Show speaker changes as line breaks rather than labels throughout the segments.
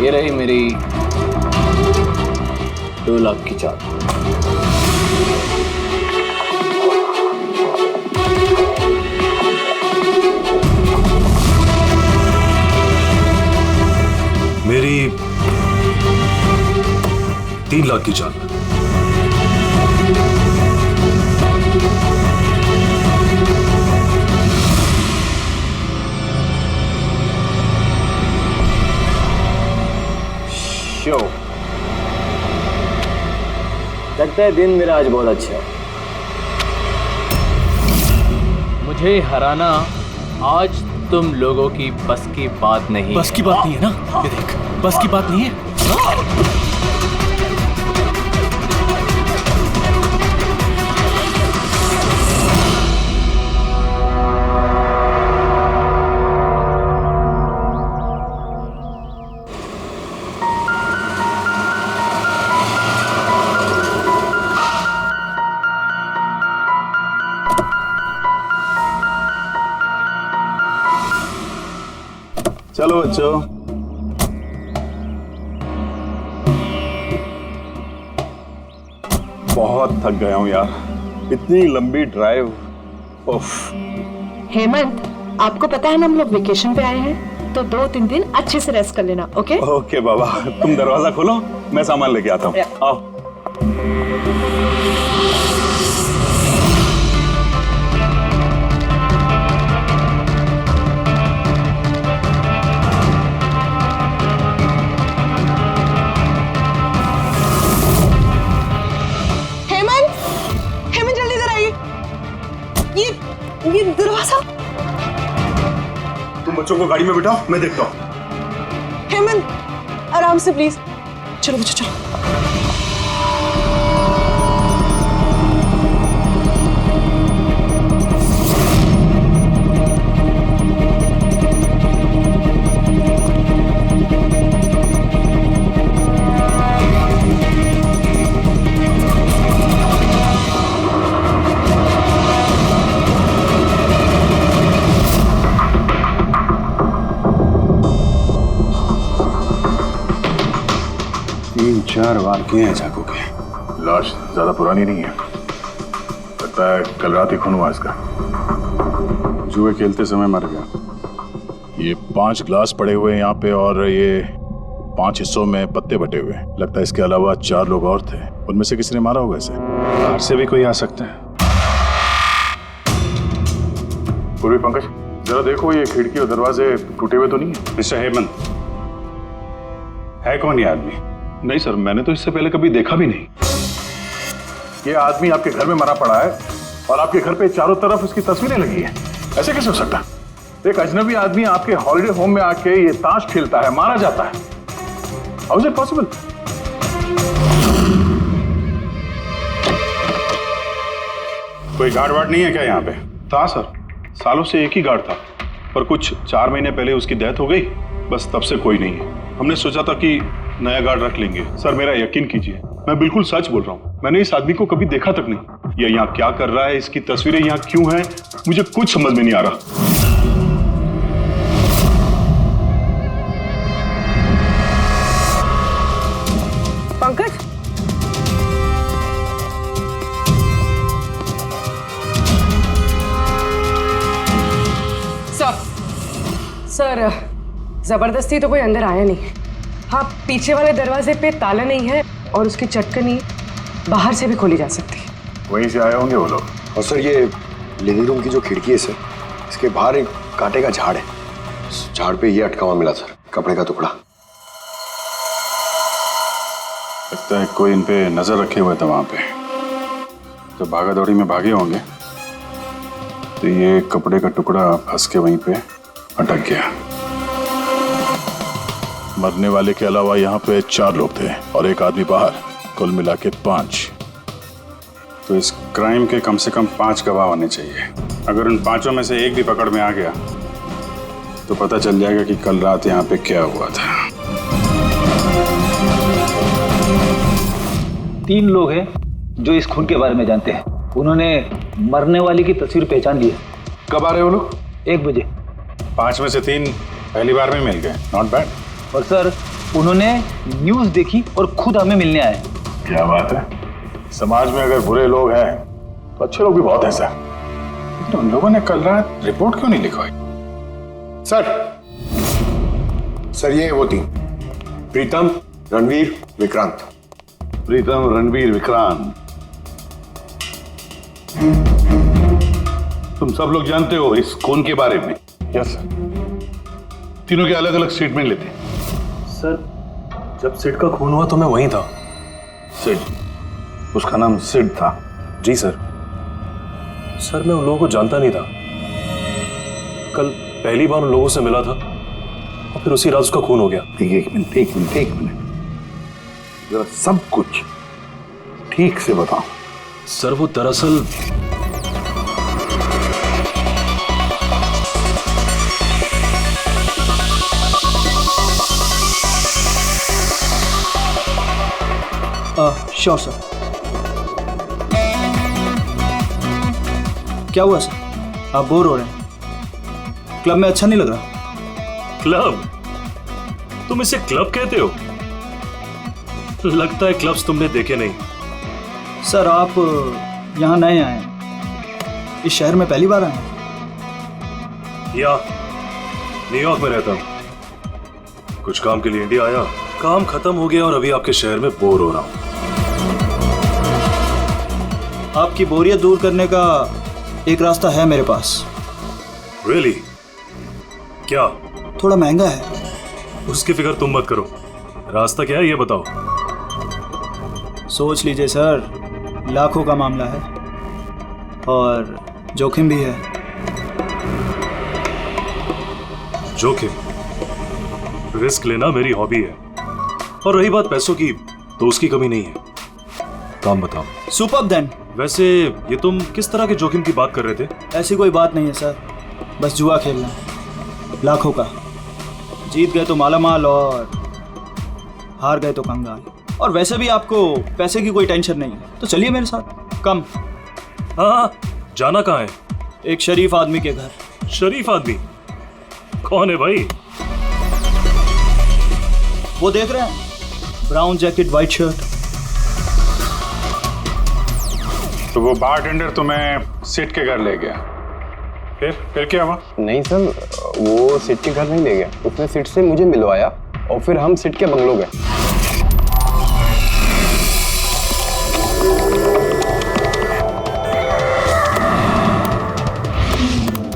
ये रही मेरी 2 लाख की चाल।
मेरी 3 लाख की चाल।
शो लगता है दिन मेरा आज बहुत अच्छा है। मुझे हराना आज तुम लोगों की बस की बात नहीं।
बस की बात नहीं है ना? ये देख, बस की बात नहीं है।
चलो बच्चों, बहुत थक गया हूं यार, इतनी लंबी ड्राइव। उफ।
हेमंत, आपको पता है ना हम लोग वेकेशन पे आए हैं, तो 2-3 दिन अच्छे से रेस्ट कर लेना। ओके
ओके बाबा, तुम दरवाजा खोलो, मैं सामान लेके आता हूँ। आओ।
ये दरवाजा।
तुम बच्चों को गाड़ी में बिठाओ, मैं देखता हूँ।
हेमंत, आराम से प्लीज। चलो बच्चों चलो।
चार वार किए हैं चाकू के। लाश ज्यादा पुरानी नहीं है, लगता है कल रात ही खून हुआ इसका। जुए खेलते समय मर गया। ये 5 ग्लास पड़े हुए हैं यहाँ पे और ये 5 हिस्सों में पत्ते बटे हुए हैं। लगता है इसके अलावा 4 लोग और थे, उनमें से किसी ने मारा होगा इसे। बाहर से भी कोई आ सकता है। पूर्वी पंकज, जरा देखो ये खिड़की और दरवाजे टूटे हुए तो नहीं है?
मिस्टर हेमंत, है कौन ये आदमी?
नहीं सर, मैंने तो इससे पहले कभी देखा भी नहीं। ये आदमी आपके घर में मरा पड़ा है और आपके घर पे चारों तरफ उसकी तस्वीरें लगी हैं। ऐसे कैसे हो सकता है? एक अजनबी आदमी आपके हॉलिडे होम में आके ये ताश खेलता है, मारा जाता है। How is it possible?
कोई गार्ड वार्ड नहीं है क्या यहाँ पे?
था सर, सालों से एक ही गार्ड था, पर कुछ 4 महीने पहले उसकी डेथ हो गई, बस तब से कोई नहीं है। हमने सोचा था कि नया गार्ड रख लेंगे। सर मेरा यकीन कीजिए, मैं बिल्कुल सच बोल रहा हूँ। मैंने इस आदमी को कभी देखा तक नहीं। ये यहाँ क्या कर रहा है, इसकी तस्वीरें यहाँ क्यों हैं, मुझे कुछ समझ में नहीं आ रहा।
पंकज, सर जबरदस्ती तो कोई अंदर आया नहीं है। हाँ, पीछे वाले दरवाजे पे ताला नहीं है और उसकी चटकनी बाहर से भी खोली जा सकती है।
वहीं से आए होंगे वो लोग।
और सर ये लिविंग रूम की जो खिड़की है सर, इसके बाहर एक कांटे का झाड़ है। उस झाड़ पे ये अटका हुआ मिला सर, कपड़े का टुकड़ा।
लगता है कोई इन पे नजर रखे हुए था वहां पे। तो भागा दौड़ी में भागे होंगे, तो ये कपड़े का टुकड़ा फंस के वहीं पे अटक गया।
मरने वाले के अलावा यहाँ पे 4 लोग थे और एक आदमी बाहर, कुल मिला के 5।
तो इस क्राइम के कम से कम 5 गवाह होने चाहिए। अगर उन 5 में से एक भी पकड़ में आ गया तो पता चल जाएगा कि कल रात यहाँ पे क्या हुआ था।
3 लोग हैं जो इस खून के बारे में जानते हैं। उन्होंने मरने वाले की तस्वीर पहचान ली है।
कब आ रहे हो लोग?
1 बजे।
5 में से 3 पहली बार में मिल गए, नॉट बैड।
और सर, उन्होंने न्यूज देखी और खुद हमें मिलने आए।
क्या बात है, समाज में अगर बुरे लोग हैं तो अच्छे लोग भी बहुत हैं सर। लेकिन उन लोगों ने कल रात रिपोर्ट क्यों नहीं लिखवाई?
सर ये वो तीन, प्रीतम, रणवीर, विक्रांत।
प्रीतम, रणवीर, विक्रांत, तुम सब लोग जानते हो इस खून के बारे में?
Yes sir.
तीनों के अलग अलग स्टेटमेंट लेते।
सर जब सिड का खून हुआ तो मैं वहीं था।
सिड, उसका नाम सिड था?
जी सर। सर मैं उन लोगों को जानता नहीं था। कल पहली बार उन लोगों से मिला था और फिर उसी रात उसका खून हो गया।
एक मिनट, जरा सब कुछ ठीक से बताओ।
सर वो दरअसल
श्योर सर। क्या हुआ सर, आप बोर हो रहे हैं? क्लब में अच्छा नहीं लग रहा?
क्लब? तुम इसे क्लब कहते हो? लगता है क्लब्स तुमने देखे नहीं।
सर आप यहाँ नए आए हैं, इस शहर में पहली बार आए हैं?
या न्यूयॉर्क में रहता हूँ, कुछ काम के लिए इंडिया आया, काम खत्म हो गया और अभी आपके शहर में बोर हो रहा हूँ।
आपकी बोरियत दूर करने का एक रास्ता है मेरे पास।
Really? क्या?
थोड़ा महंगा है।
उसकी फिक्र तुम मत करो, रास्ता क्या है ये बताओ।
सोच लीजिए सर, लाखों का मामला है और जोखिम भी है।
जोखिम? रिस्क लेना मेरी हॉबी है, और रही बात पैसों की तो उसकी कमी नहीं है। काम बताओ।
Superb then.
वैसे ये तुम किस तरह के जोखिम की बात कर रहे थे?
ऐसी कोई बात नहीं है सर, बस जुआ खेलना, लाखों का। जीत गए तो मालामाल और हार गए तो कंगाल। और वैसे भी आपको पैसे की कोई टेंशन नहीं है, तो चलिए मेरे साथ। कम।
हाँ, जाना कहाँ है?
एक शरीफ आदमी के घर।
शरीफ आदमी? कौन है भाई?
वो देख रहे हैं, ब्राउन जैकेट व्हाइट शर्ट।
तो वो बारटेंडर तुम्हें सिड के घर ले गया, फिर क्या हुआ?
नहीं सर, वो सिड के घर नहीं ले गया, उसने सिड से मुझे मिलवाया और फिर हम सिड के बंगलो गए।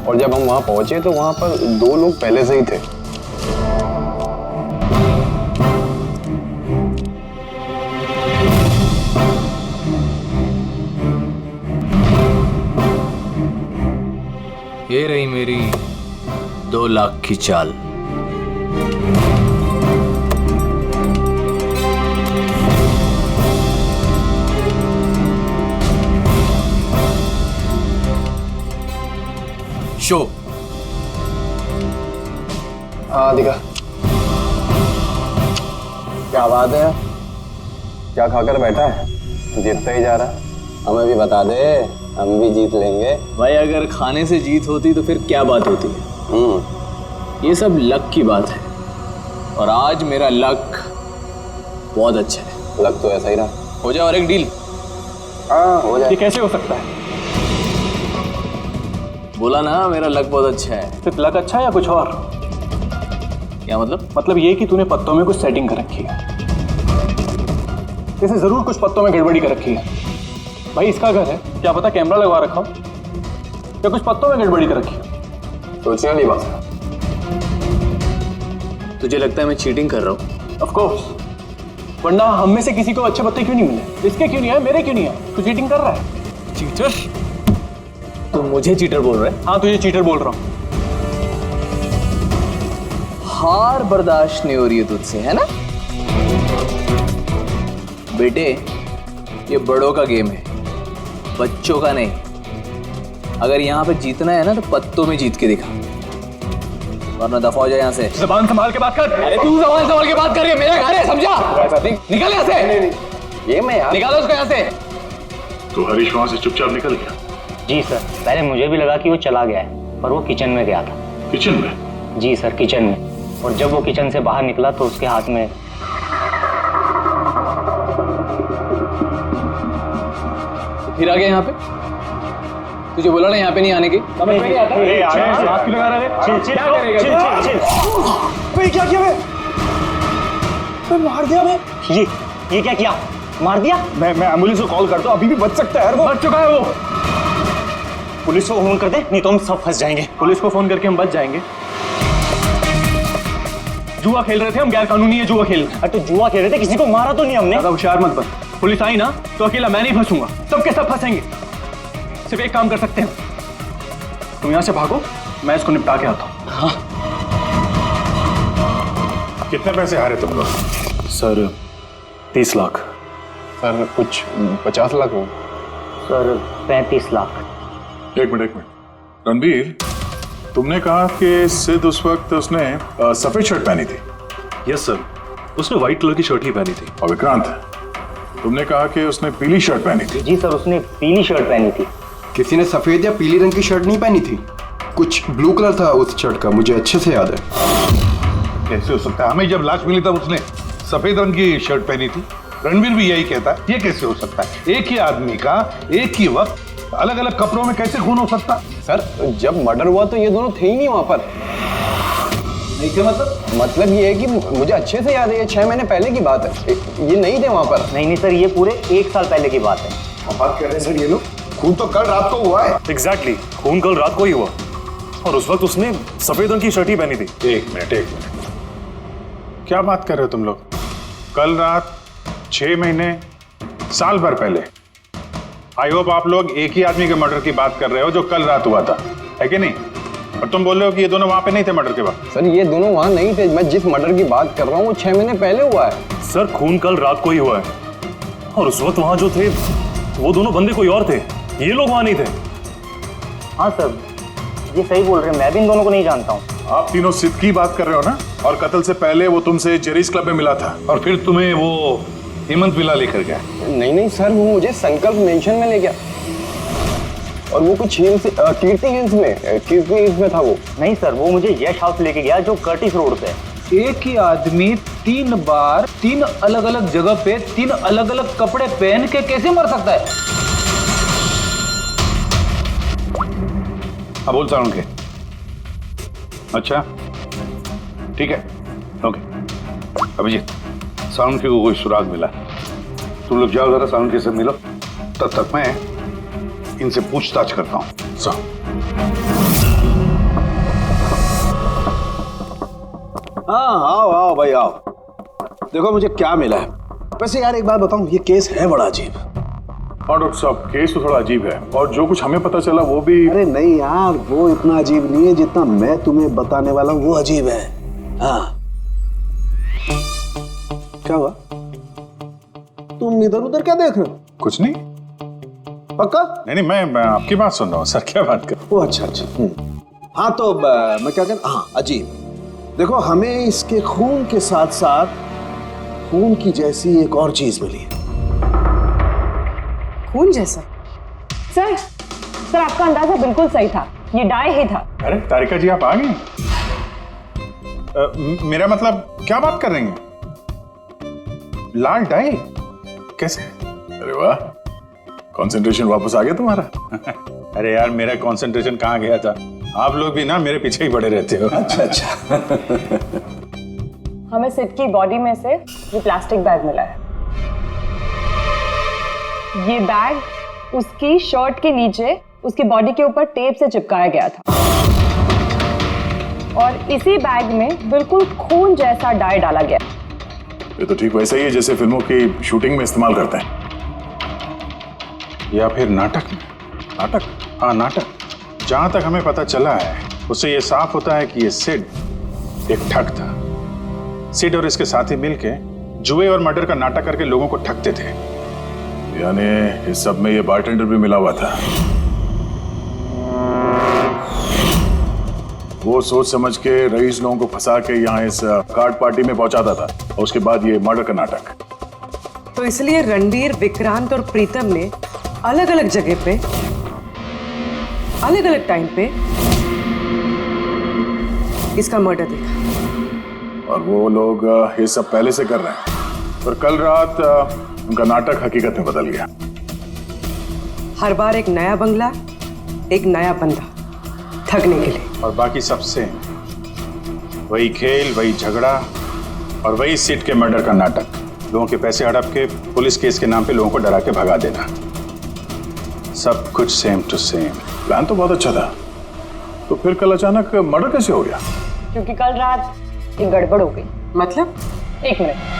और जब हम वहां पहुंचे तो वहां पर दो लोग पहले से ही थे।
ये रही मेरी 2 लाख की चाल।
शो।
हाँ दिखा। क्या बात है, क्या खाकर बैठा है? जीतता ही जा रहा। हमें भी बता दे, हम भी जीत लेंगे।
भाई अगर खाने से जीत होती तो फिर क्या बात होती है? ये सब लक की बात है, और आज मेरा लक बहुत अच्छा है।
लक तो ऐसा ही रहा।
हो जाए और एक डील।
हाँ हो जाए।
ये कैसे हो सकता है?
बोला ना मेरा लक बहुत अच्छा है।
सिर्फ लक अच्छा है या कुछ और?
क्या मतलब?
मतलब ये कि तूने पत्तों में कुछ सेटिंग कर रखी है। इसे जरूर कुछ पत्तों में गड़बड़ी कर रखी है। भाई इसका घर है, क्या पता कैमरा लगवा रखा हो या कुछ पत्तों में गड़बड़ी कर रखी है।
सोचने वाली बात है।
तुझे लगता है मैं चीटिंग कर रहा हूँ?
ऑफ कोर्स, वरना हम में से किसी को अच्छे पत्ते क्यों नहीं मिले? इसके क्यों नहीं आए, मेरे क्यों नहीं आए? तू चीटिंग कर रहा है।
चीटर? तू मुझे चीटर बोल रहा है?
हाँ तुझे चीटर बोल रहा हूँ।
हार बर्दाश्त नहीं हो रही है तुझसे, है ना? बेटे ये बड़ों का गेम है, बच्चों का नहीं। अगर यहाँ पे जीतना है ना तो पत्तों में जीत के दिखा, वरना दफा हो जाए यहाँ से।
ज़बान संभाल के बात कर।
अरे तू ज़बान संभाल के बात कर रही है, मेरा घर है, समझा? निकल यहाँ से।
ये मैं यार।
निकालो उसको यहाँ से।
तो हरीश वहां से चुपचाप निकल गया?
जी सर, पहले मुझे भी लगा कि वो चला गया है, पर वो किचन में गया था।
किचन में?
जी सर, किचन में। और जब वो किचन से बाहर निकला तो उसके हाथ में
फिर आ गया यहाँ पे? तुझे बोला ना यहाँ पे नहीं आने की।
समझ में नहीं आता? हाथ क्यों लगा रहा है? क्या करेगा?
भाई क्या किया मैं मार दिया मैं।
ये क्या किया? मार दिया?
मैं एम्बुलेंस को कॉल करता हूँ, अभी भी बच सकता है यार वो।
बच चुका है वो।
पुलिस को फोन कर दे, नहीं तो हम सब फंस जाएंगे।
पुलिस को फोन करके हम बच जाएंगे। जुआ खेल रहे थे हम, गैर कानूनी है जुआ खेल।
अरे तो जुआ खेल रहे थे, किसी को मारा तो नहीं हमने।
ज्यादा होशियार मत बन। पुलिस आई ना तो अकेला मैं नहीं फंसूंगा, सबके सब फंसेंगे। सिर्फ एक काम कर सकते हैं, तुम यहां से भागो, मैं इसको निपटा के आता हूं।
हाँ।
कितने पैसे हारे तुम लोग?
सर 30 लाख।
सर कुछ 50 लाख हो।
सर 35 लाख।
एक मिनट रणबीर, तुमने कहा कि सिद्ध उस वक्त उसने सफेद शर्ट पहनी थी।
यस सर, उसने व्हाइट कलर की शर्ट ही पहनी थी।
और विक्रांत, तुमने कहा कि उसने पीली शर्ट पहनी थी।
जी सर, उसने पीली शर्ट पहनी थी।
किसी ने सफेद या पीली रंग की शर्ट नहीं पहनी थी, कुछ ब्लू कलर था उस शर्ट का, मुझे अच्छे से याद है।
कैसे हो सकता है? हमें जब लाश मिली तब उसने सफेद रंग की शर्ट पहनी थी। रणबीर भी यही कहता है। ये कैसे हो सकता है? एक ही आदमी का एक ही वक्त अलग अलग कपड़ों में कैसे खून हो सकता?
सर जब मर्डर हुआ तो ये दोनों थे ही नहीं वहां पर।
नहीं थे
मतलब ये है कि मुझे अच्छे से याद है, ये 6 महीने पहले की बात है, ये नहीं थे वहां पर।
नहीं सर, ये पूरे 1 साल पहले की बात है।
बात कर रहे हैं सर ये लोग, खून तो कल रात को हुआ है।
एग्जैक्टली, खून कल रात को ही हुआ और उस वक्त उसने सफेद रंग की शर्ट ही पहनी थी।
एक मिनट क्या बात कर रहे हो तुम लोग? कल रात 6 महीने साल भर पहले। आई होप आप लोग एक ही आदमी के मर्डर की बात कर रहे हो जो कल रात हुआ था, है कि नहीं? और तुम बोल रहे हो कि ये दोनों वहां पे नहीं थे मर्डर के वक्त।
सर ये दोनों वहां नहीं थे, मैं जिस मर्डर की बात कर रहा हूँ वो 6 महीने पहले हुआ है।
सर खून कल रात को ही हुआ है और उस वक्त वहां जो थे वो दोनों बंदे कोई और थे, ये लोग वहां नहीं थे।
हाँ सर, ये सही बोल रहे हैं, मैं भी इन दोनों को नहीं जानता हूँ।
आप तीनों सिद्ध की बात कर रहे हो ना? और कत्ल से पहले वो तुमसे जेरीज क्लब में मिला था
और फिर तुम्हें वो हेमंत विला लेकर गया।
नहीं सर, वो मुझे संकल्प मेंशन में ले गया और वो कुछ कीर्ति हिल्स में था वो।
नहीं सर, वो मुझे यश हाउस लेके गया जो कर्टिस रोड पे है।
एक ही आदमी 3 बार 3 अलग अलग जगह पे 3 अलग अलग कपड़े पहन के कैसे मर सकता है?
हाँ बोल साउंड के। अच्छा ठीक है, ओके। अभिजीत, साउंड के को कोई सुराग मिला, तुम लोग जाओ जरा साउंड के से मिलो, तब तक मैं इनसे पूछताछ करता हूँ।
हाँ आओ आओ भाई आओ, देखो मुझे क्या मिला है। वैसे यार एक बात बताऊं, ये केस है बड़ा अजीब।
और डॉक्टर साहब केस तो थोड़ा अजीब है और जो कुछ हमें पता चला वो भी।
अरे नहीं यार, वो इतना अजीब नहीं है जितना मैं तुम्हें बताने वाला हूँ वो अजीब है। हाँ क्या हुआ? तुम इधर उधर क्या देख रहे हो?
कुछ नहीं।
पक्का?
नहीं मैं आपकी बात सुन रहा हूँ सर, क्या बात कर।
ओ अच्छा। हाँ तो मैं क्या कह, हाँ अजीब। देखो हमें इसके खून के साथ साथ खून की जैसी एक और चीज मिली है।
खून जैसा? सर आपका अंदाजा बिल्कुल सही था, ये डाई ही था।
अरे तारिका जी आप आ गई? मेरा मतलब क्या बात कर रही हैं? लाल डाई कैसे? अरे वाह, कंसंट्रेशन वापस आ गया तुम्हारा। अरे यार मेरा कंसंट्रेशन कहाँ गया था? आप लोग भी ना मेरे पीछे ही पड़े रहते हो। अच्छा।
हमें सिड की बॉडी में से ये प्लास्टिक बैग मिला है। ये बैग उसकी शर्ट के नीचे उसकी बॉडी के ऊपर टेप से चिपकाया गया था और इसी बैग में बिल्कुल खून जैसा डाई डाला गया।
ये तो ठीक वैसा ही है जैसे फिल्मों की शूटिंग में इस्तेमाल करते हैं। या फिर नाटक में। नाटक? हाँ नाटक। जहां तक हमें पता चला है उससे ये साफ होता है कि ये सिड एक ठग था। सिड और इसके साथी मिलके जुए और मर्डर का नाटक करके लोगों को ठगते थे। यानी इस सब में ये बारटेंडर भी मिला हुआ था। वो सोच समझ के रईस लोगों को फंसा के यहाँ इस कार्ड पार्टी में पहुंचाता था और उसके बाद ये मर्डर का नाटक।
तो इसलिए रणबीर, विक्रांत और प्रीतम ने अलग अलग जगह पे अलग अलग टाइम पे इसका मर्डर देखा।
और वो लोग ये सब पहले से कर रहे हैं, पर कल रात उनका नाटक हकीकत में बदल गया।
हर बार एक नया बंगला, एक नया बंदा ठगने के लिए।
और बाकी सब सेम, वही खेल, वही झगड़ा और वही सीट के मर्डर का नाटक। लोगों के पैसे हड़प के पुलिस केस के नाम पे लोगों को डरा के भगा देना, सब कुछ सेम टू सेम।
प्लान तो बहुत अच्छा था, तो फिर कल अचानक मर्डर कैसे हो गया?
क्योंकि कल रात एक गड़बड़ हो गई।
मतलब?
एक मिनट।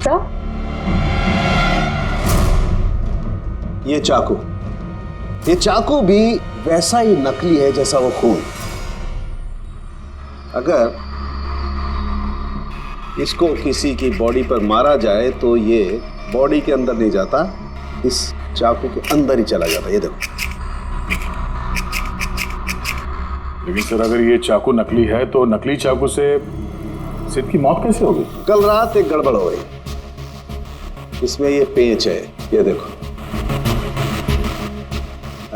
क्या?
ये चाकू भी वैसा ही नकली है जैसा वो खून। अगर इसको किसी की बॉडी पर मारा जाए तो ये बॉडी के अंदर नहीं जाता, इस चाकू के अंदर ही चला जाता। ये देखो।
लेकिन सर अगर ये चाकू नकली है तो नकली चाकू से सिद्ध की मौत कैसे होगी?
कल रात एक गड़बड़ हो गई। इसमें ये पेंच है, ये देखो।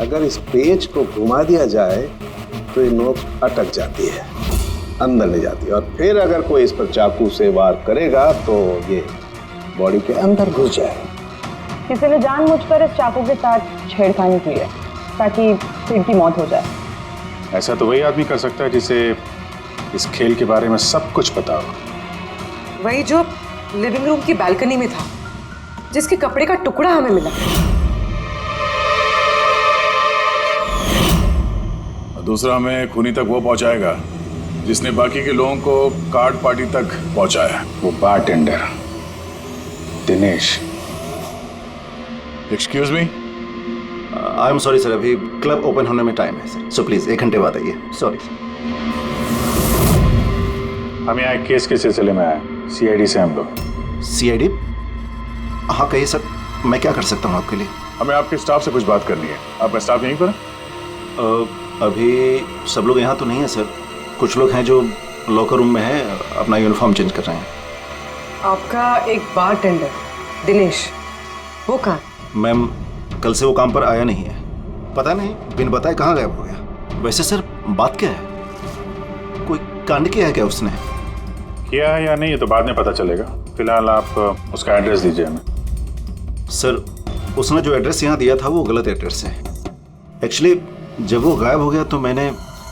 अगर इस पेंच को घुमा दिया जाए तो ये नोक अटक जाती है, अंदर ले जाती है, और फिर अगर कोई इस पर चाकू से वार करेगा तो ये बॉडी के अंदर घुस जाएगा।
किसी ने जानबूझकर इस चाकू के साथ छेड़खानी की है ताकि सिड की मौत हो जाए।
ऐसा तो वही आदमी कर सकता है जिसे इस खेल के बारे में सब कुछ पता हो।
वही जो लिविंग रूम की बालकनी में था, जिसके कपड़े का टुकड़ा हमें मिला।
दूसरा हमें खूनी तक वो पहुंचाएगा जिसने बाकी के लोगों को कार्ड पार्टी तक पहुंचाया,
वो bartender Dinesh.
Excuse me,
I am sorry sir, अभी क्लब ओपन होने में टाइम है सर, सो प्लीज 1 घंटे बाद आइए। Sorry sir.
हम यहाँ एक केस के सिलसिले में आए, सीआईडी से हम लोग।
सीआईडी? हाँ कहिए सर, मैं क्या कर सकता हूँ आपके लिए?
हमें आपके स्टाफ से कुछ बात करनी है। आपका स्टाफ यहीं पर है?
अभी सब लोग यहाँ तो नहीं है सर, कुछ लोग हैं जो लॉकर रूम में हैं, अपना यूनिफॉर्म चेंज कर रहे हैं।
आपका एक बारटेंडर दिनेश, वो कहाँ?
मैम कल से वो काम पर आया नहीं है, पता नहीं बिन बताए कहाँ गायब हो गया। वैसे सर बात क्या है, कोई कांड किया है क्या उसने?
किया है या नहीं ये तो बाद में पता चलेगा, फिलहाल आप उसका एड्रेस दीजिए हमें।
सर उसने जो एड्रेस यहाँ दिया था वो गलत एड्रेस है। एक्चुअली जब वो गायब हो गया तो मैंने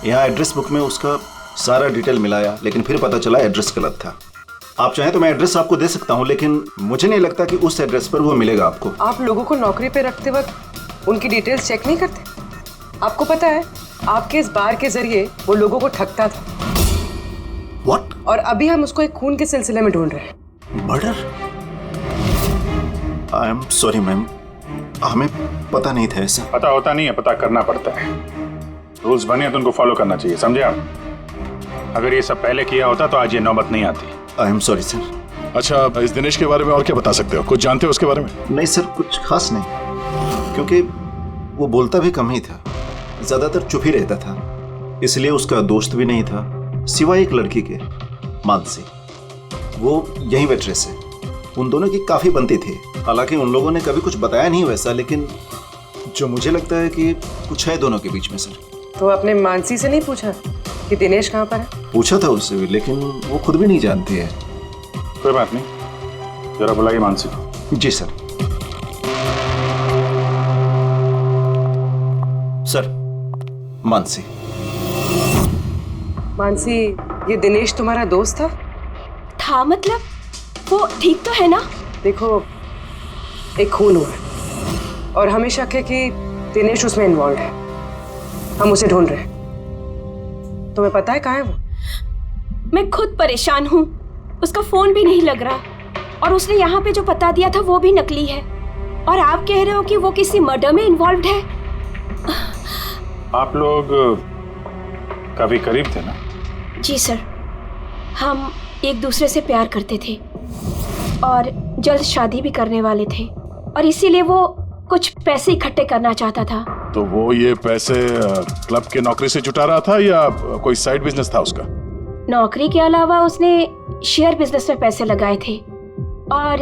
यहाँ एड्रेस बुक में उसका सारा डिटेल मिलाया, लेकिन फिर पता चला एड्रेस गलत था। आप चाहें तो मैं एड्रेस आपको दे सकता हूँ, लेकिन मुझे नहीं लगता कि उस एड्रेस पर वो मिलेगा आपको।
आप लोगों को नौकरी पे रखते वक्त उनकी डिटेल्स चेक नहीं करते? आपको पता है आपके इस बार के जरिए वो लोगों को ठगता था।
What?
और अभी हम उसको एक खून के सिलसिले में ढूंढ रहे हैं।
Murder? I am sorry ma'am, हमें पता नहीं था ऐसा।
पता होता नहीं है, पता करना पड़ता है। रूल्स बने हैं तो उनको फॉलो करना चाहिए, समझे आप? अगर ये सब पहले किया होता तो आज ये नौबत नहीं आती।
I am sorry sir.
अच्छा, इस दिनेश के बारे में और क्या बता सकते हो? कुछ जानते हो उसके बारे में?
नहीं सर, कुछ खास नहीं, क्योंकि वो बोलता भी कम ही था, ज्यादातर चुप ही रहता था। इसलिए उसका दोस्त भी नहीं था सिवाय एक लड़की के, मानसी। वो यही वेट्रेस है, उन दोनों की काफी बनती थी। हालांकि उन लोगों ने कभी कुछ बताया नहीं वैसा, लेकिन जो मुझे लगता है कि कुछ है दोनों के बीच में सर।
तो आपने मानसी से नहीं पूछा कि दिनेश कहाँ पर है?
पूछा था उससे भी, लेकिन वो खुद भी नहीं जानती है।
कोई बात नहीं, जरा बुलाइए मानसी को।
जी सर। सर मानसी।
मानसी, ये दिनेश तुम्हारा दोस्त था?
मतलब वो ठीक तो है ना?
देखो, एक खून हुआ है और हमें शक है कि दिनेश उसमें इन्वॉल्व है। हम उसे ढूंढ रहे हैं। तुम्हें पता है कहाँ है वो?
मैं खुद परेशान हूँ, उसका फोन भी नहीं लग रहा, और उसने यहाँ पे जो बता दिया था वो भी नकली है, और आप कह रहे हो कि वो किसी मर्डर में इन्वॉल्व है।
आप लोग काफी करीब थे ना?
जी सर, हम एक दूसरे से प्यार करते थे और जल्द शादी भी करने वाले थे, और इसीलिए वो कुछ पैसे इकट्ठे करना चाहता था।
तो वो ये पैसे क्लब के नौकरी से जुटा रहा था या कोई साइड बिजनेस था उसका?
नौकरी के अलावा उसने शेयर बिजनेस में पैसे लगाए थे, और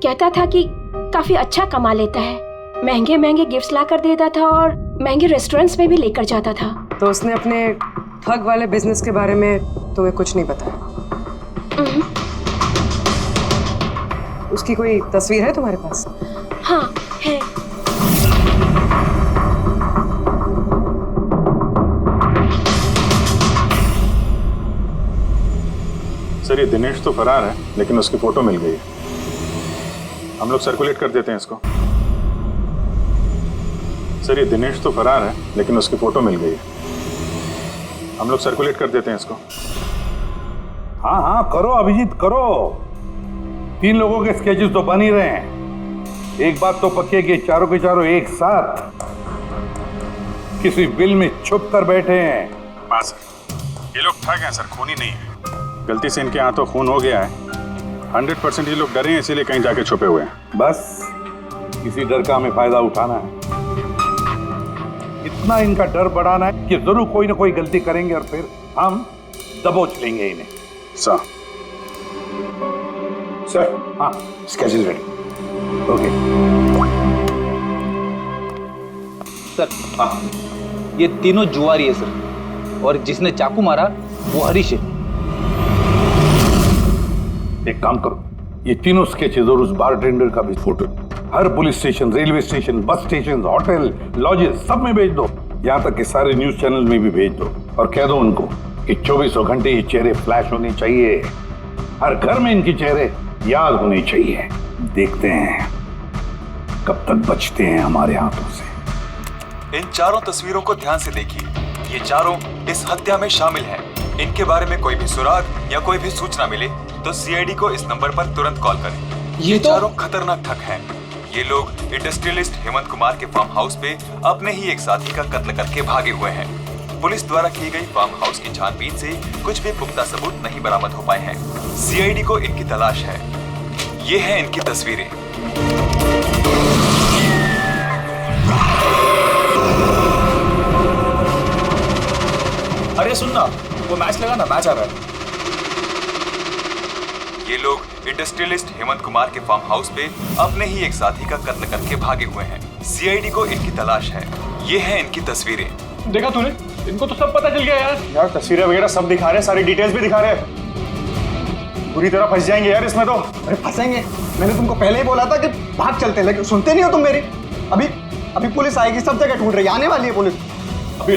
कहता था कि काफी अच्छा कमा लेता है। महंगे महंगे गिफ्ट्स ला कर देता था और महंगे रेस्टोरेंट्स में भी लेकर जाता था।
तो उसने अपने ठग वाले बिजनेस के बारे में तुम्हें कुछ नहीं बताया? उसकी कोई तस्वीर है तुम्हारे पास?
हाँ है।
सर ये दिनेश तो फरार है, लेकिन उसकी फोटो मिल गई है। हम लोग सर्कुलेट कर देते हैं इसको। सर ये दिनेश तो फरार है, लेकिन उसकी फोटो मिल गई है। हम लोग सर्कुलेट कर देते हैं इसको।
हाँ हाँ करो अभिजीत करो। 3 लोगों के स्केचेस तो बन ही रहे हैं। एक बात तो पक्की है कि चारों के चारों एक साथ किसी बिल में छुप कर बैठे हैं।
हाँ सर, ये लोग ठग हैं सर, खूनी नहीं है। गलती से इनके हाथों खून हो गया है। 100% ये लोग डरे हैं, इसीलिए कहीं जाके छुपे हुए हैं।
बस किसी डर का हमें फायदा उठाना है। इतना इनका डर बढ़ाना है कि जरूर कोई ना कोई गलती करेंगे और फिर हम दबोच लेंगे इन्हें।
सर
हाँ
स्केड्यूल रेडी।
ओके
सर हाँ, ये तीनों जुआरी है सर, और जिसने चाकू मारा वो हरीश है।
एक काम करो, ये तीनों स्केचेस और उस बारटेंडर का भी फोटो हर police station, railway station, bus station, hotel, lodges सब में भेज दो। यहाँ तक कि सारे न्यूज चैनल में भी भेज दो और कह दो उनको कि 24 घंटे ये चेहरे फ्लैश होने चाहिए। हर घर में इनके चेहरे याद होने चाहिए। देखते हैं कब तक बचते हैं हमारे हाथों से।
इन चारों तस्वीरों को ध्यान से देखिए। ये चारों इस हत्या में शामिल हैं। इनके बारे में कोई भी सुराग या कोई भी सूचना मिले तो सीआईडी को इस नंबर पर तुरंत कॉल करें। ये चारों खतरनाक ठग हैं। ये लोग इंडस्ट्रियलिस्ट हेमंत कुमार के फार्म हाउस पे अपने ही एक साथी का कत्ल करके भागे हुए हैं। पुलिस द्वारा की गई फार्म हाउस की छानबीन से कुछ भी पुख्ता सबूत नहीं बरामद हो पाए हैं। सीआईडी को इनकी तलाश है। ये हैं इनकी तस्वीरें।
अरे सुनना, वो मैच लगा ना, मैच आ रहा है।
ये लोग इंडस्ट्रियलिस्ट हेमंत कुमार के फार्म हाउस पे अपने ही एक साथी का कत्ल करके भागे हुए हैं। सीआईडी को इनकी तलाश है। ये हैं इनकी तस्वीरें।
देखा तूने, इनको तो सब पता चल गया यार। यार तस्वीरें वगैरह सब दिखा रहे हैं, सारी डिटेल्स भी दिखा रहे हैं। पूरी तरह फंस जाएंगे यार इसमें तो।
अरे फंसेंगे, मैंने तुमको पहले ही बोला था कि भाग चलते हैं, लेकिन सुनते नहीं हो तुम मेरी। अभी पुलिस आएगी, सब जगह ढूंढ रही है, आने वाली है पुलिस।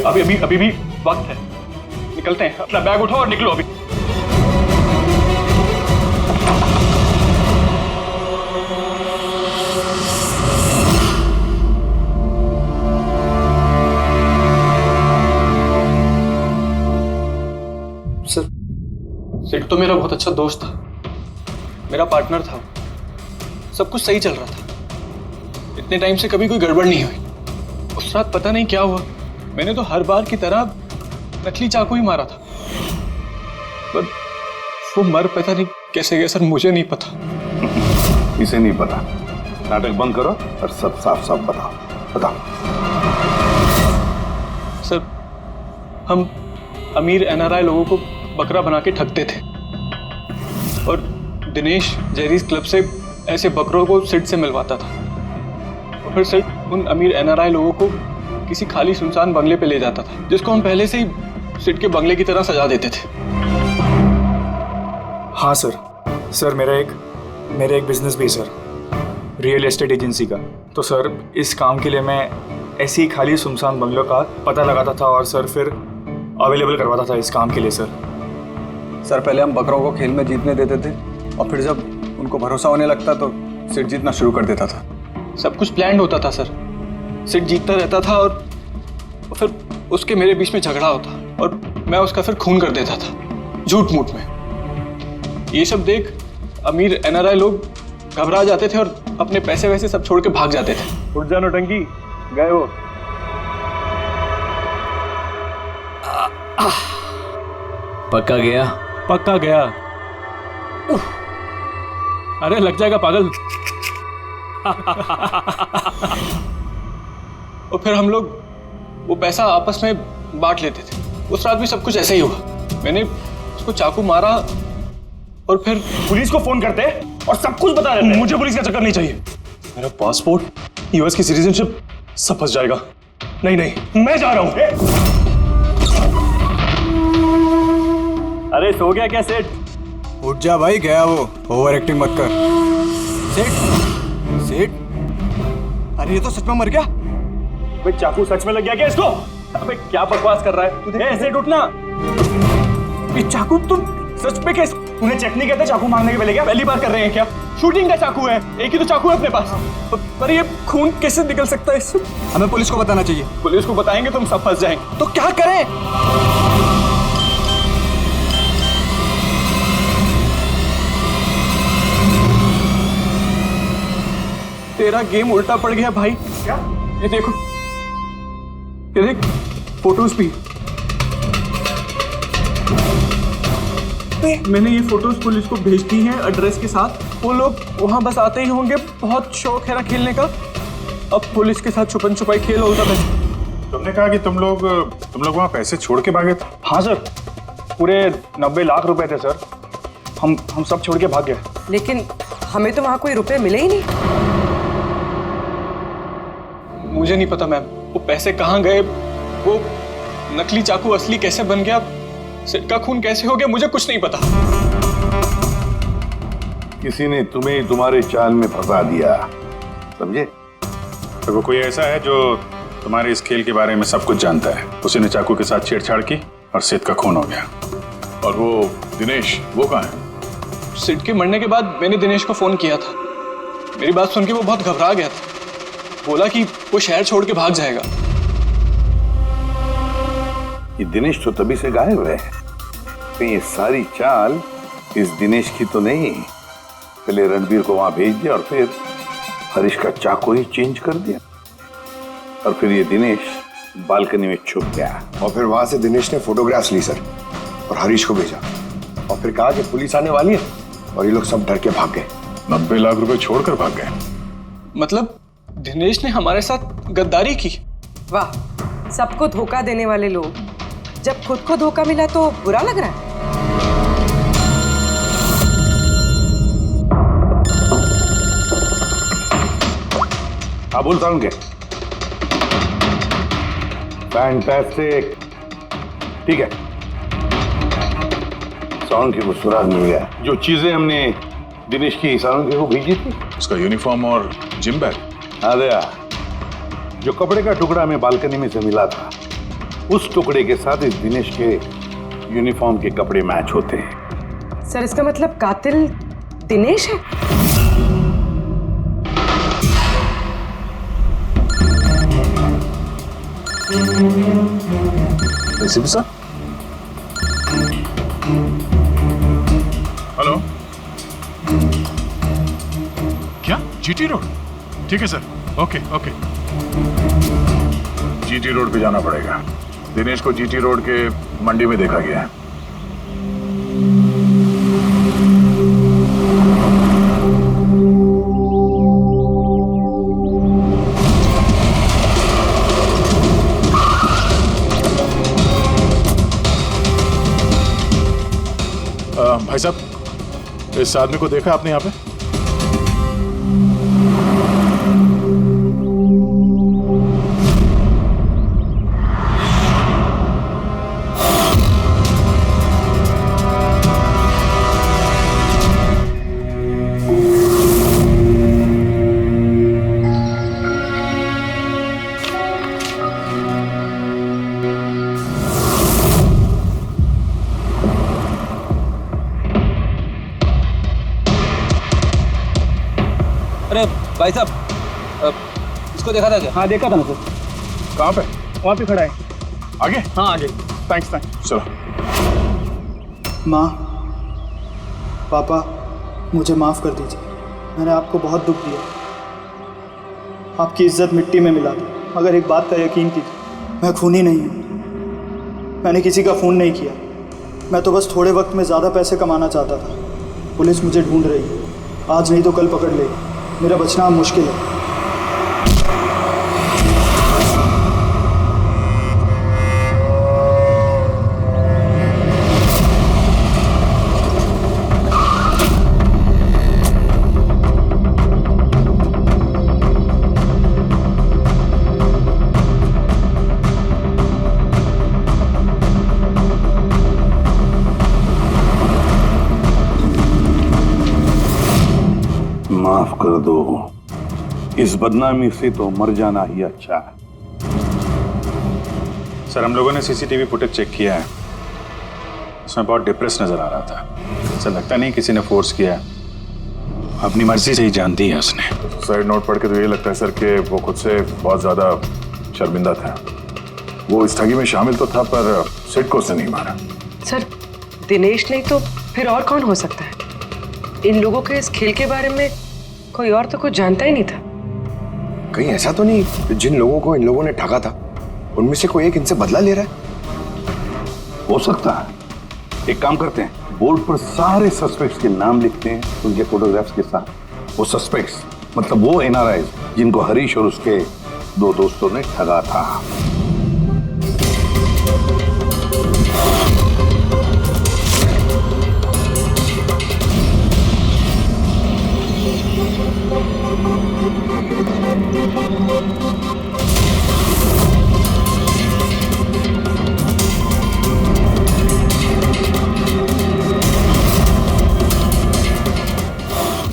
अभी भी वक्त है, निकलते हैं। अपना बैग उठाओ और निकलो अभी। सिड तो मेरा बहुत अच्छा दोस्त था, मेरा पार्टनर था। सब कुछ सही चल रहा था। इतने टाइम से कभी कोई गड़बड़ नहीं हुई। उस रात पता नहीं क्या हुआ, मैंने तो हर बार की तरह नकली चाकू ही मारा था, पर वो मर पता नहीं कैसे गया सर, मुझे नहीं पता।
इसे नहीं पता। नाटक बंद करो और सब साफ साफ बताओ।
सर हम अमीर एनआरआई लोगों को बकरा बना के ठगते थे और दिनेश जेरीज क्लब से ऐसे बकरों को सिड से मिलवाता था और फिर सिड उन अमीर एनआरआई लोगों को किसी खाली सुनसान बंगले पे ले जाता था, जिसको हम पहले से ही सिड के बंगले की तरह सजा देते थे।
हाँ सर मेरा एक बिजनेस भी सर, रियल एस्टेट एजेंसी का। तो सर इस काम के लिए मैं ऐसे ही खाली सुनसान बंगलों का पता लगाता था और सर फिर अवेलेबल करवाता था इस काम के लिए।
सर पहले हम बकरों को खेल में जीतने देते थे और फिर जब उनको भरोसा होने लगता तो सिड जीतना शुरू कर देता था।
सब कुछ प्लान्ड होता था सर। सिड जीतता रहता था और फिर उसके मेरे बीच में झगड़ा होता और मैं उसका फिर खून कर देता था झूठ मूठ में। ये सब देख अमीर एनआरआई लोग घबरा जाते थे और अपने पैसे वैसे सब छोड़ के भाग जाते थे। उठ जा नौटंकी, गए वो।
पक्का गया?
पक्का गया। अरे लग जाएगा पागल। और फिर हम लोग वो पैसा आपस में बांट लेते थे। उस रात भी सब कुछ ऐसा ही हुआ। मैंने उसको चाकू मारा और फिर
पुलिस को फोन करते और सब कुछ बता देते।
मुझे पुलिस का चक्कर नहीं चाहिए। मेरा पासपोर्ट, यूएस की सिटीजनशिप सब फंस जाएगा। नहीं मैं जा रहा हूं। अरे सो गया क्या सेठ?
उठ जा भाई, गया वो। ओवर एक्टिंग मत कर।
सेठ, अरे ये तो सच में मर गया।
अबे चाकू सच में लग गया क्या इसको? अबे क्या बकवास कर रहा है? ऐसे उठना। ये चाकू तुम सच में कैसे? तूने चेक नहीं किया था चाकू मांगने के पहले? क्या पहली बार कर रहे हैं क्या? शूटिंग का चाकू है, एक ही तो चाकू है अपने पास। पर ये खून कैसे निकल सकता है इससे?
हमें पुलिस को बताना चाहिए।
पुलिस को बताएंगे तो हम सब फंस जाएंगे।
तो क्या करें?
तेरा गेम उल्टा पड़ गया भाई।
क्या?
ये देखो, ये देख, फोटोज भी। मैंने ये फोटोज पुलिस को भेज दी हैं एड्रेस के साथ। वो लोग वहां बस आते ही होंगे। बहुत शौक है ना खेलने का। अब पुलिस के साथ छुपन छुपाई खेल होता है।
तुमने कहा कि तुम लोग वहां पैसे छोड़ के भागे थे?
हाँ सर, पूरे 90 लाख रुपए थे सर। हम सब छोड़ के भाग गए।
लेकिन हमें तो वहां कोई रुपए मिले ही नहीं।
मुझे नहीं पता मैम, वो पैसे कहाँ गए, वो नकली चाकू असली कैसे बन गया, सेठ का खून कैसे हो गया, मुझे कुछ नहीं पता।
किसी ने तुम्हें तुम्हारे चाल में फंसा दिया, समझे?
तो वो कोई ऐसा है जो तुम्हारे इस खेल के बारे में सब कुछ जानता है। उसी ने चाकू के साथ छेड़छाड़ की और सेठ का खून हो गया।
और वो दिनेश, वो कहाँ है?
सेठ के मरने के बाद मैंने दिनेश को फोन किया था। मेरी बात सुन के वो बहुत घबरा गया था। बोला कि वो शहर छोड़ के भाग जाएगा।
ये दिनेश तो तभी से गायब है। कहीं ये सारी चाल इस दिनेश की तो नहीं? पहले रणबीर को वहां भेज दिया और फिर हरीश का चाकू ही चेंज कर दिया, और फिर ये दिनेश बालकनी में छुप गया।
और फिर वहां से दिनेश ने फोटोग्राफ्स ली सर और हरीश को भेजा, और फिर कहा कि पुलिस आने वाली है, और ये लोग सब डर के भाग गए।
90 लाख रुपए छोड़कर भाग गए?
मतलब दिनेश ने हमारे साथ गद्दारी की?
वाह, सबको धोखा देने वाले लोग। जब खुद को धोखा मिला तो बुरा लग रहा है।
हाँ बोल साउंड के। फैंटास्टिक, ठीक है। साउंड के को सुराग मिल गया। जो चीजें हमने दिनेश की साउंड के को भेजी थी,
उसका यूनिफॉर्म और जिम बैग।
हाँ दया, जो कपड़े का टुकड़ा हमें बालकनी में से मिला था, उस टुकड़े के साथ इस दिनेश के यूनिफॉर्म के कपड़े मैच होते हैं।
सर, इसका मतलब कातिल दिनेश है?
ACP sir, hello. क्या जीटी रोड? ठीक है sir, okay okay. GT road पे जाना पड़ेगा। दिनेश को जीटी रोड के मंडी में देखा गया है। भाई साहब, इस आदमी को देखा आपने यहाँ पे?
अरे भाई साहब, इसको देखा था क्या?
हाँ देखा था ना सर।
कहाँ पे?
वहाँ पे खड़ा है।
आगे?
हाँ आगे। Thanks thanks.
चलो।
माँ, पापा, मुझे माफ़ कर दीजिए। मैंने आपको बहुत दुख दिया। आपकी इज्जत मिट्टी में मिला दी। अगर एक बात का यकीन कीजिए, मैं खूनी नहीं हूँ। मैंने किसी का खून नहीं किया। मैं तो बस थोड़े वक्त में ज़्यादा पैसे कमाना चाहता था। पुलिस मुझे ढूंढ रही है, आज नहीं तो कल पकड़ लेगी। मेरा बचना अब मुश्किल है।
माफ कर दो। इस बदनामी से तो मर जाना ही अच्छा है।
सर हम लोगों ने सीसीटीवी फुटेज चेक किया है, उसमें बहुत डिप्रेस नजर आ रहा था। ऐसा लगता नहीं किसी ने फोर्स किया है, अपनी मर्जी से ही जान दी है उसने।
साइड नोट पढ़ के तो ये लगता है सर कि वो खुद से बहुत ज्यादा शर्मिंदा था। वो इस ठगी में शामिल तो था पर सिड को उसने नहीं मारा।
सर दिनेश नहीं तो फिर और कौन हो सकता है? इन लोगों के इस खेल के बारे में कोई और तो कुछ जानता ही नहीं था।
कहीं ऐसा तो नहीं जिन लोगों को इन लोगों ने ठगा था उनमें से कोई एक इनसे बदला ले रहा है?
हो सकता है। एक काम करते हैं, बोर्ड पर सारे सस्पेक्ट्स के नाम लिखते हैं उनके फोटोग्राफ्स के साथ। वो सस्पेक्ट्स मतलब वो एनआरआई जिनको हरीश और उसके दो दोस्तों ने ठगा था।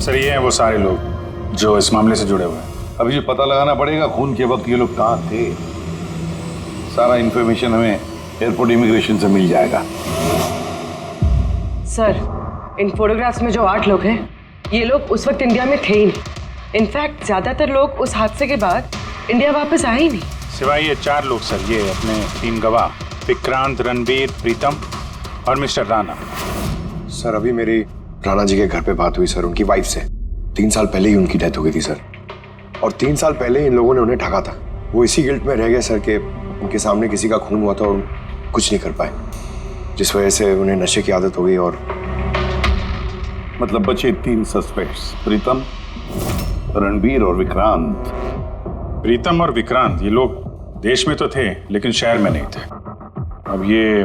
सर ये हैं वो सारे लोग जो इस मामले से जुड़े हुए हैं।
अभी ये पता लगाना पड़ेगा खून के वक्त ये लोग कहाँ थे। सारा इंफॉर्मेशन हमें एयरपोर्ट इमिग्रेशन से मिल जाएगा।
सर इन फोटोग्राफ्स में जो 8 लोग हैं ये लोग उस वक्त इंडिया में थे ही नहीं। इनफैक्ट ज्यादातर लोग उस हादसे के बाद इंडिया वापस आए ही नहीं।
सिवाय ये 4 लोग सर, ये अपने 3 गवाह विक्रांत, रणबीर, प्रीतम और मिस्टर राणा।
सर अभी मेरी राणा जी के घर पे बात हुई सर उनकी वाइफ से। 3 साल पहले ही उनकी डेथ हो गई थी सर, और 3 साल पहले इन लोगों ने उन्हें ठगा था। वो इसी गिल्ट में रह गए सर कि उनके सामने किसी का खून हुआ था और कुछ नहीं कर पाए, जिस वजह से उन्हें नशे की आदत हो गई। और
मतलब बचे 3 सस्पेक्ट्स, प्रीतम, रणबीर और विक्रांत।
प्रीतम और विक्रांत ये लोग देश में तो थे लेकिन शहर में नहीं थे। अब ये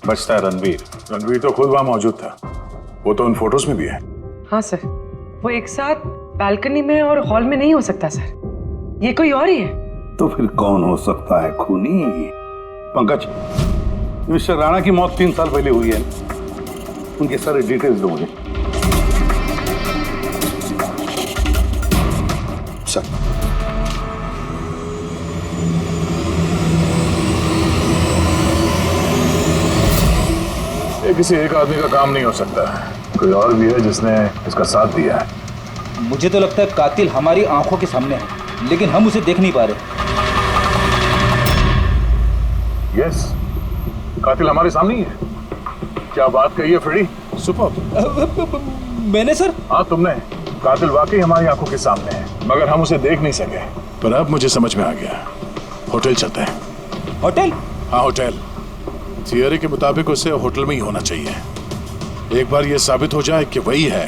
बचता है रणबीर।
रणबीर तो खुद वहां मौजूद था, वो तो उन फोटोज में भी है।
हाँ सर, वो एक साथ बालकनी में और हॉल में नहीं हो सकता सर, ये कोई और ही है।
तो फिर कौन हो सकता है खूनी? पंकज, मिस्टर राणा की मौत 3 साल पहले हुई है, उनके सारे डिटेल्स दो मुझे।
सर
ये किसी एक आदमी का काम नहीं हो सकता, कोई और भी है जिसने इसका साथ दिया है।
मुझे तो लगता है कातिल हमारी आंखों के सामने है, लेकिन हम उसे देख नहीं पा रहे।
यस, कातिल हमारे सामने ही है। क्या बात कही है फ्रेडी, सुपर।
मैंने सर?
हाँ तुमने। कातिल वाकई हमारी आंखों के सामने है, मगर हम उसे देख नहीं सके। पर अब मुझे समझ में आ गया, होटल चलते हैं।
होटल?
हाँ होटल। थियरी के मुताबिक उसे होटल में ही होना चाहिए। एक बार ये साबित हो जाए कि वही है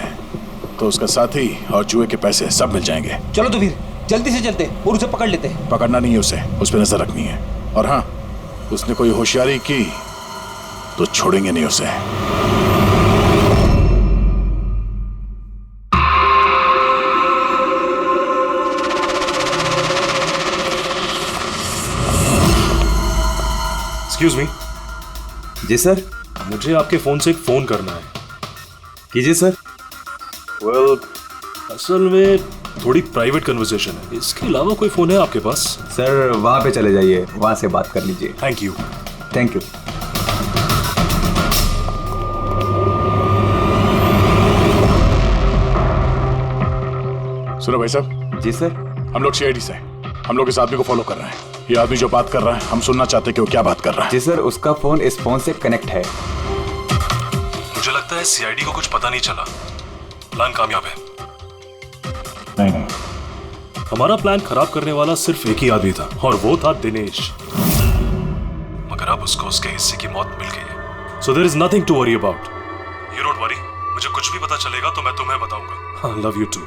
तो उसका साथी और जुए के पैसे सब मिल जाएंगे।
चलो तो फिर जल्दी से चलते और उसे पकड़ लेते हैं।
पकड़ना नहीं है उसे, उस पर नजर रखनी है। और हाँ, उसने कोई होशियारी की तो छोड़ेंगे नहीं उसे।
Excuse me.
जी सर।
मुझे आपके फोन से एक फोन करना है।
कीजिए सर।
वेल, असल में थोड़ी प्राइवेट कन्वर्सेशन है, इसके अलावा कोई फोन है आपके पास?
सर वहां पे चले जाइए, वहां से बात कर लीजिए।
Thank you.
Thank you.
सुनो भाई साहब।
जी सर।
हम लोग सीआईडी से, हम लोग इस आदमी को फॉलो कर रहे हैं। ये आदमी जो बात कर रहा है हम सुनना चाहते हैं कि वो क्या बात कर रहा है।
जी सर, उसका फोन इस फोन से कनेक्ट है।
मुझे लगता है सीआईडी को कुछ पता नहीं चला। प्लान कामयाब है?
नहीं।
हमारा प्लान खराब करने वाला सिर्फ एक ही आदमी था और वो था दिनेश। मगर अब उसको उसके हिस्से की मौत मिल गई है। So there is nothing to worry about. You don't worry, मुझे कुछ भी पता चलेगा तो मैं तुम्हें बताऊंगा। I love you too.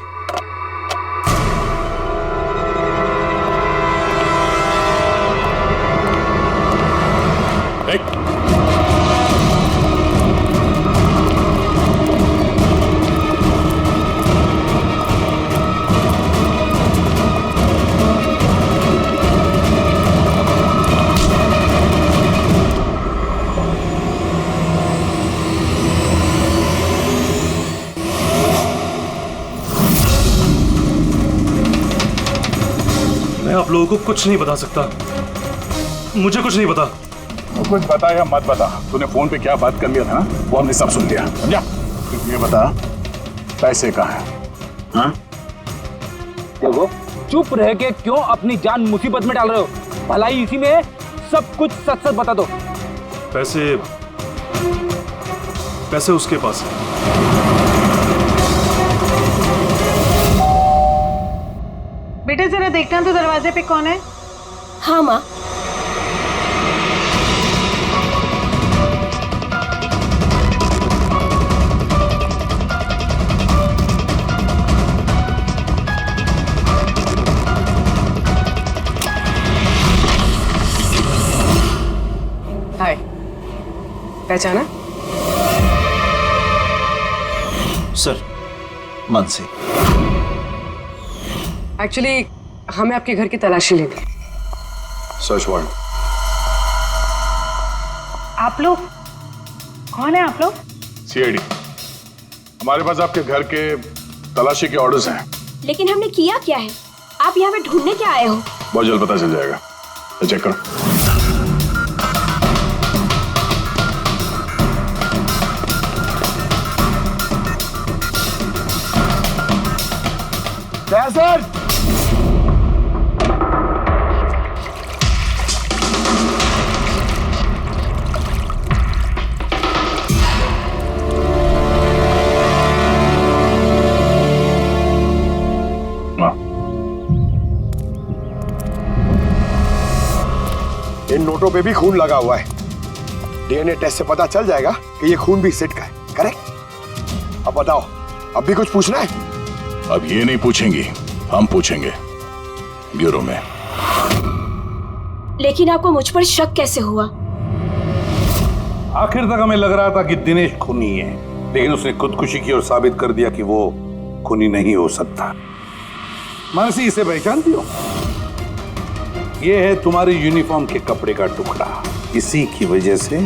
आप लोगों को कुछ नहीं बता सकता। मुझे कुछ नहीं पता।
तो कुछ बता या मत बता, तूने फोन पे क्या बात कर लिया था ना, वो हमने सब सुन लिया, समझा? ये बता, पैसे कहाँ हैं? हाँ?
देखो, चुप रह के क्यों अपनी जान मुसीबत में डाल रहे हो? भलाई इसी में है, सब कुछ सच सच बता दो।
पैसे उसके पास है।
बेटे जरा देखना तो दरवाजे पे कौन है?
हाँ माँ।
हाय, पहचाना?
सर, मानसी।
एक्चुअली हमें आपके घर की तलाशी लेनी है।
Search warrant.
आप लोग कौन है? आप लोग
सीआईडी। हमारे पास आपके घर के तलाशी के ऑर्डर्स हैं।
लेकिन हमने किया क्या है? आप यहाँ पे ढूंढने क्या आए हो?
बहुत जल्द पता चल जाएगा, तो चेक करो।
सर,
इन नोटों पे भी खून लगा हुआ है। डीएनए टेस्ट से पता चल जाएगा कि ये खून भी सिड का है, करेक्ट? अब बताओ, अब भी कुछ पूछना है?
अब ये नहीं पूछेंगी, हम पूछेंगे ब्यूरो में।
लेकिन आपको मुझ पर शक कैसे हुआ?
आखिर तक हमें लग रहा था कि दिनेश खूनी है, लेकिन उसने खुदकुशी की और साबित कर दिया कि वो खूनी नहीं हो सकता। मानसी, इसे पहचानती हो? ये है तुम्हारे यूनिफॉर्म के कपड़े का टुकड़ा। इसी की वजह से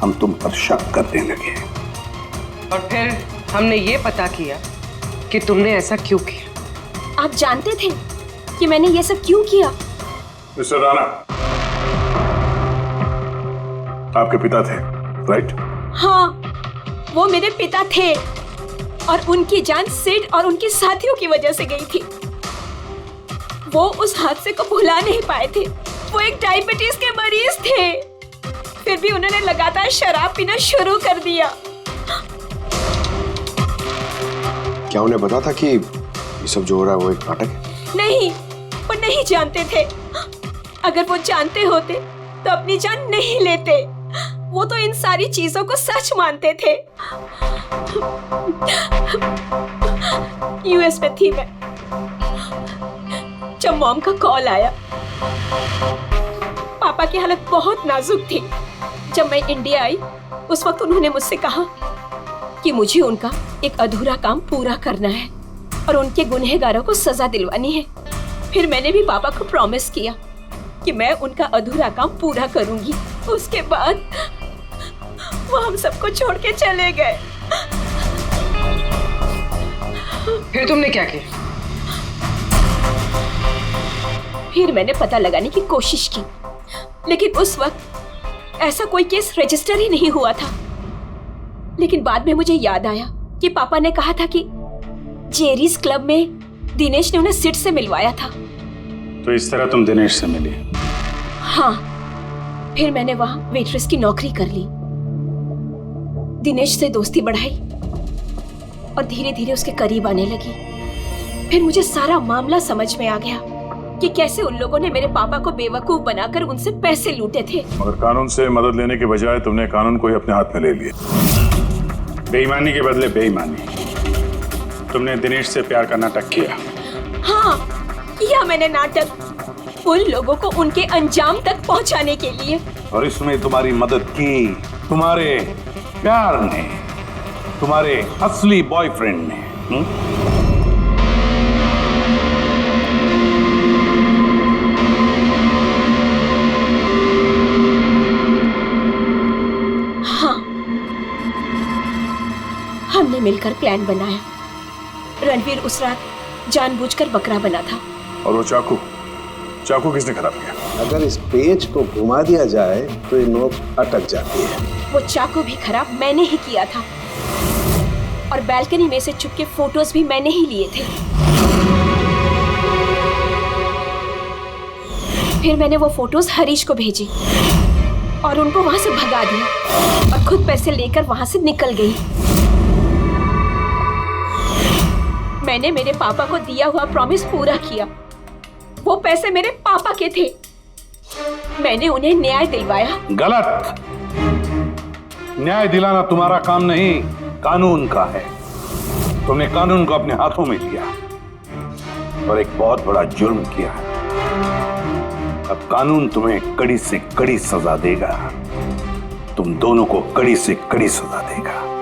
हम तुम पर शक करने लगे।
और फिर हमने ये पता किया कि तुमने ऐसा क्यों किया।
आप जानते थे कि मैंने ये सब क्यों किया?
मिस्टर राणा, आपके पिता थे, राइट?
हाँ, वो मेरे पिता थे और उनकी जान सिड और उनके साथियों की वजह से गई थी। वो उस हादसे को भुला नहीं पाए थे। वो एक डायबिटीज के मरीज थे, फिर भी उन्होंने लगातार शराब पीना शुरू कर दिया।
क्या उन्हें पता था कि ये सब जो हो रहा है वो एक नाटक है?
नहीं, वो नहीं जानते थे। अगर वो जानते होते तो अपनी जान नहीं लेते। वो तो इन सारी चीजों को सच मानते थे। यूएस में थी मैं जब मॉम का कॉल आया। पापा की हालत बहुत नाजुक थी। जब मैं इंडिया आई उस वक्त उन्होंने मुझसे कहा कि मुझे उनका एक अधूरा काम पूरा करना है और उनके गुनहगारों को सजा दिलवानी है। फिर मैंने भी पापा को प्रॉमिस किया कि मैं उनका अधूरा काम पूरा करूंगी। उसके बाद वो हम सबको छोड़ के चले गए।
फिर तुमने क्या किया?
फिर मैंने पता लगाने की कोशिश की, लेकिन उस वक्त ऐसा कोई केस रजिस्टर ही नहीं हुआ था। लेकिन बाद में मुझे याद आया कि पापा ने कहा था कि जेरीज क्लब में दिनेश ने उन्हें सिड से मिलवाया था।
तो इस तरह तुम दिनेश से मिली?
हाँ, फिर मैंने वहां वेट्रेस की नौकरी कर ली। दिनेश से दोस्ती बढ़ाई और धीरे धीरे उसके करीब आने लगी। फिर मुझे सारा मामला समझ में आ गया कि कैसे उन लोगों ने मेरे पापा को बेवकूफ बनाकर उनसे पैसे लूटे थे।
मगर कानून से मदद लेने के बजाय तुमने कानून को ही अपने हाथ में ले लिया।
बेईमानी के बदले बेईमानी। तुमने दिनेश से प्यार का नाटक किया।
हाँ, किया मैंने नाटक उन लोगों को उनके अंजाम तक पहुंचाने के लिए।
और इसमें तुम्हारी मदद की तुम्हारे प्यार ने, तुम्हारे असली बॉयफ्रेंड ने।
हाँ, हमने मिलकर प्लान बनाया। रणवीर उस रात जानबूझकर बकरा बना था।
और वो चाकू चाकू किसने खराब किया?
अगर इस पेज को घुमा दिया जाए तो ये नोक अटक जाती है।
वो चाकू भी खराब मैंने ही किया था और बालकनी में से चुपके फोटोज भी मैंने ही लिए थे। फिर मैंने वो फोटोज हरीश को भेजी और उनको वहां से भगा दिया और खुद पैसे लेकर वहां से निकल गई। मैंने मेरे पापा को दिया हुआ प्रॉमिस पूरा किया। वो पैसे मेरे पापा के थे। मैंने उन्हें न्याय दिलवाया।
गलत। न्याय दिलाना तुम्हारा काम नहीं, कानून का है। तुमने कानून को अपने हाथों में लिया और एक बहुत बड़ा जुर्म किया है। अब कानून तुम्हें कड़ी से कड़ी सजा देगा। तुम दोनों को कड़ी से कड़ी सजा देगा।